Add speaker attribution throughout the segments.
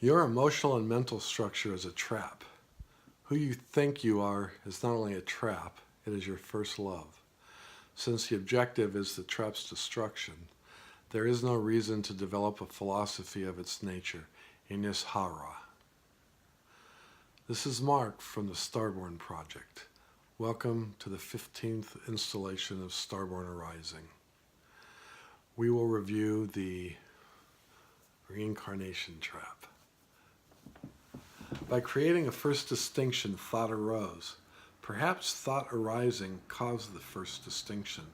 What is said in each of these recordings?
Speaker 1: Your emotional and mental structure is a trap. Who you think you are is not only a trap, it is your first love. Since the objective is the trap's destruction, there is no reason to develop a philosophy of its nature, Inishara. This is Mark from the Starborn Project. Welcome to the 15th installation of Starborn Arising. We will review the Reincarnation Trap. By creating a first distinction, thought arose. Perhaps thought arising caused the first distinction.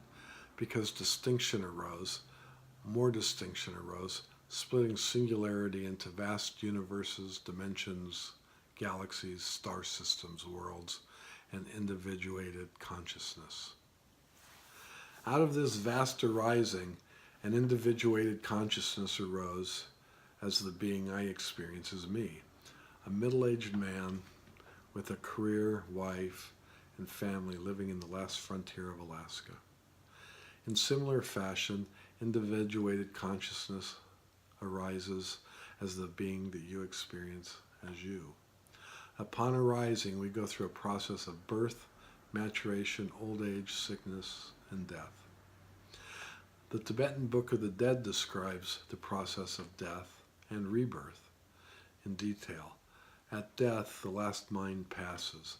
Speaker 1: Because distinction arose, more distinction arose, splitting singularity into vast universes, dimensions, galaxies, star systems, worlds, and individuated consciousness. Out of this vast arising, an individuated consciousness arose as the being I experience as me, a middle-aged man with a career, wife, and family living in the last frontier of Alaska. In similar fashion, individuated consciousness arises as the being that you experience as you. Upon arising, we go through a process of birth, maturation, old age, sickness, and death. The Tibetan Book of the Dead describes the process of death and rebirth in detail. At death, the last mind passes.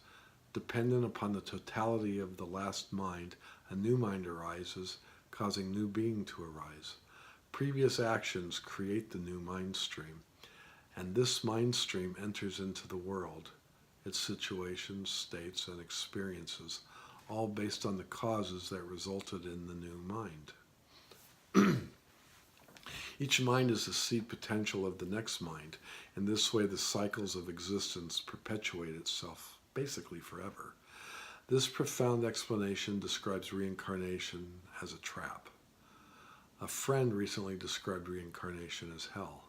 Speaker 1: Dependent upon the totality of the last mind, a new mind arises, causing new being to arise. Previous actions create the new mind stream, and this mind stream enters into the world, its situations, states, and experiences, all based on the causes that resulted in the new mind. Each mind is the seed potential of the next mind. In this way, the cycles of existence perpetuate itself basically forever. This profound explanation describes reincarnation as a trap. A friend recently described reincarnation as hell.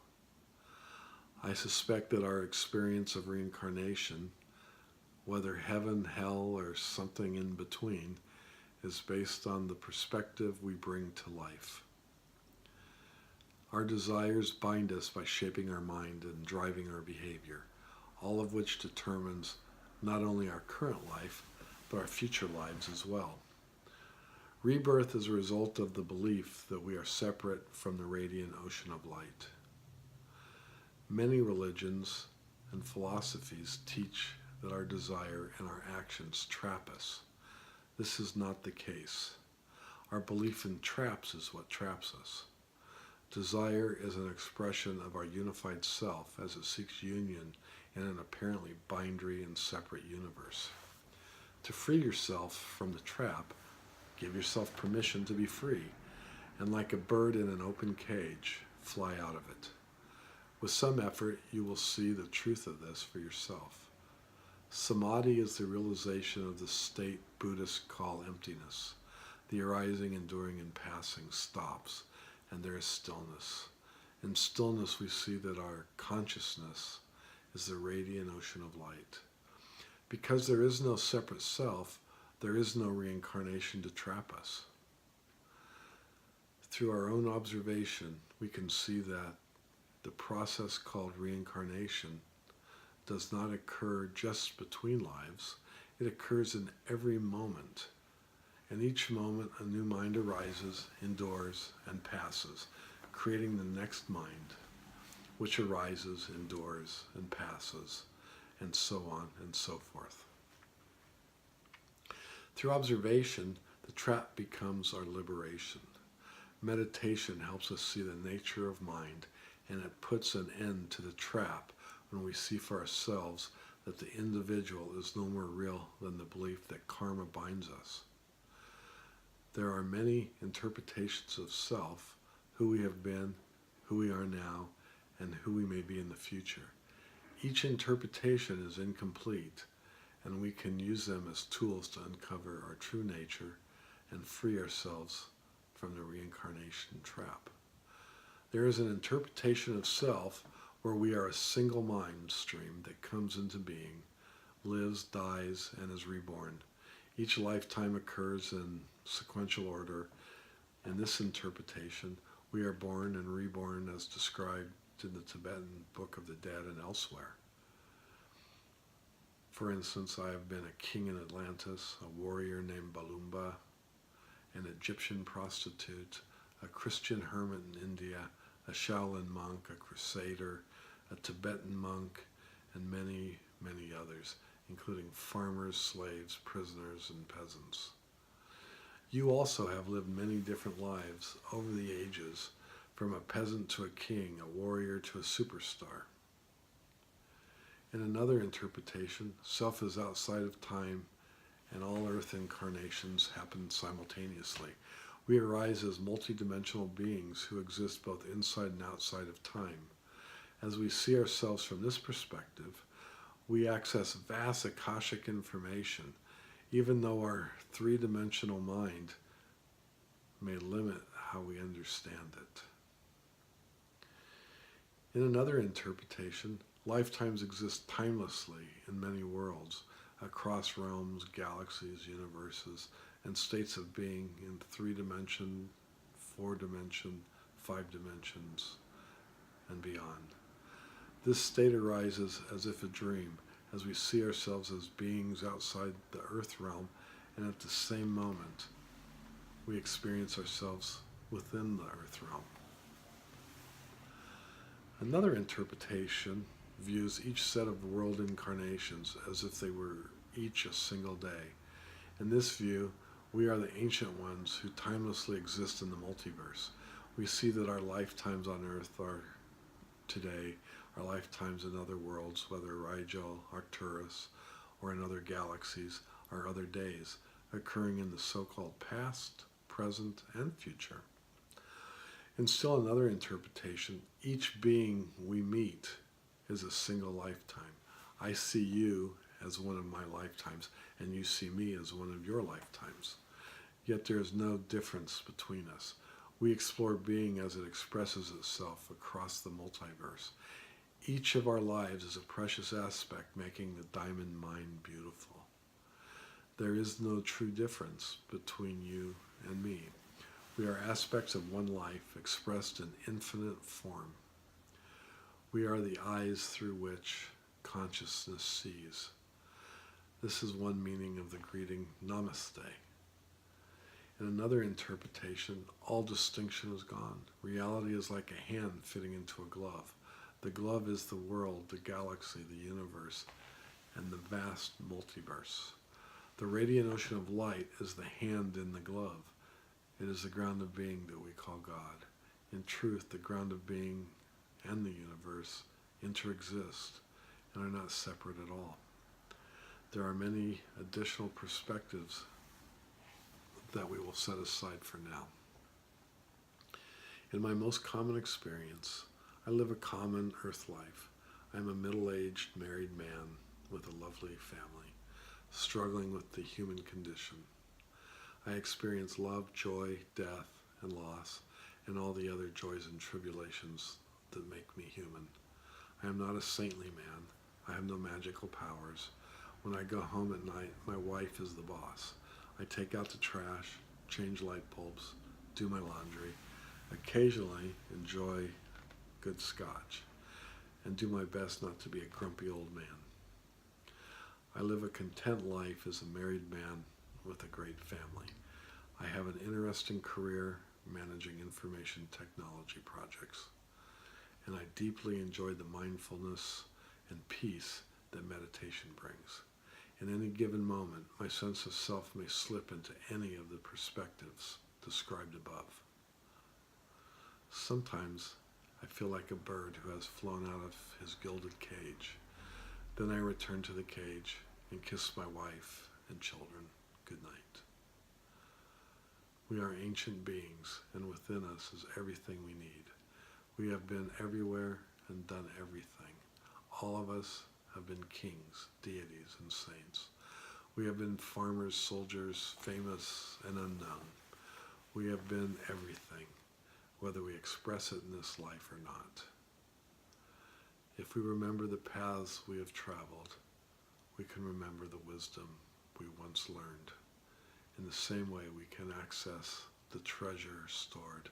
Speaker 1: I suspect that our experience of reincarnation, whether heaven, hell, or something in between, is based on the perspective we bring to life. Our desires bind us by shaping our mind and driving our behavior, all of which determines not only our current life, but our future lives as well. Rebirth is a result of the belief that we are separate from the radiant ocean of light. Many religions and philosophies teach that our desire and our actions trap us. This is not the case. Our belief in traps is what traps us. Desire is an expression of our unified self as it seeks union in an apparently binary and separate universe. To free yourself from the trap, give yourself permission to be free, and like a bird in an open cage, fly out of it. With some effort, you will see the truth of this for yourself. Samadhi is the realization of the state Buddhists call emptiness. The arising, enduring, and passing stops, and there is stillness. In stillness, we see that our consciousness is the radiant ocean of light. Because there is no separate self, there is no reincarnation to trap us. Through our own observation, we can see that the process called reincarnation does not occur just between lives. It occurs in every moment. In each moment, a new mind arises, endures, and passes, creating the next mind, which arises, endures, and passes, and so on and so forth. Through observation, the trap becomes our liberation. Meditation helps us see the nature of mind, and it puts an end to the trap when we see for ourselves that the individual is no more real than the belief that karma binds us. There are many interpretations of self, who we have been, who we are now, and who we may be in the future. Each interpretation is incomplete, and we can use them as tools to uncover our true nature and free ourselves from the reincarnation trap. There is an interpretation of self where we are a single mind stream that comes into being, lives, dies, and is reborn. Each lifetime occurs in sequential order. In this interpretation, we are born and reborn as described in the Tibetan Book of the Dead and elsewhere. For instance, I have been a king in Atlantis, a warrior named Balumba, an Egyptian prostitute, a Christian hermit in India, a Shaolin monk, a crusader, a Tibetan monk, and many, many others, including farmers, slaves, prisoners, and peasants. You also have lived many different lives over the ages, from a peasant to a king, a warrior to a superstar. In another interpretation, self is outside of time, and all earth incarnations happen simultaneously. We arise as multidimensional beings who exist both inside and outside of time. As we see ourselves from this perspective, we access vast Akashic information, even though our three-dimensional mind may limit how we understand it. In another interpretation, lifetimes exist timelessly in many worlds, across realms, galaxies, universes, and states of being in 3-dimension, 4-dimension, 5 dimensions, and beyond. This state arises as if a dream, as we see ourselves as beings outside the earth realm, and at the same moment, we experience ourselves within the earth realm. Another interpretation views each set of world incarnations as if they were each a single day. In this view, we are the ancient ones who timelessly exist in the multiverse. We see that our lifetimes on Earth are today, our lifetimes in other worlds, whether Rigel, Arcturus, or in other galaxies, are other days, occurring in the so-called past, present, and future. In still another interpretation, each being we meet is a single lifetime. I see you as one of my lifetimes, and you see me as one of your lifetimes. Yet there is no difference between us. We explore being as it expresses itself across the multiverse. Each of our lives is a precious aspect, making the diamond mind beautiful. There is no true difference between you and me. We are aspects of one life expressed in infinite form. We are the eyes through which consciousness sees. This is one meaning of the greeting Namaste. In another interpretation, all distinction is gone. Reality is like a hand fitting into a glove. The glove is the world, the galaxy, the universe, and the vast multiverse. The radiant ocean of light is the hand in the glove. It is the ground of being that we call God. In truth, the ground of being and the universe interexist and are not separate at all. There are many additional perspectives that we will set aside for now. In my most common experience, I live a common earth life. I am a middle-aged married man with a lovely family, struggling with the human condition. I experience love, joy, death, and loss, and all the other joys and tribulations that make me human. I am not a saintly man. I have no magical powers. When I go home at night, my wife is the boss. I take out the trash, change light bulbs, do my laundry, occasionally enjoy good scotch, and do my best not to be a grumpy old man. I live a content life as a married man with a great family. I have an interesting career managing information technology projects, and I deeply enjoy the mindfulness and peace that meditation brings. In any given moment, my sense of self may slip into any of the perspectives described above. Sometimes I feel like a bird who has flown out of his gilded cage. Then I return to the cage and kiss my wife and children good night. We are ancient beings, and within us is everything we need. We have been everywhere and done everything. All of us have been kings, deities, and saints. We have been farmers, soldiers, famous and unknown. We have been everything, whether we express it in this life or not. If we remember the paths we have traveled, we can remember the wisdom we once learned. In the same way, we can access the treasure stored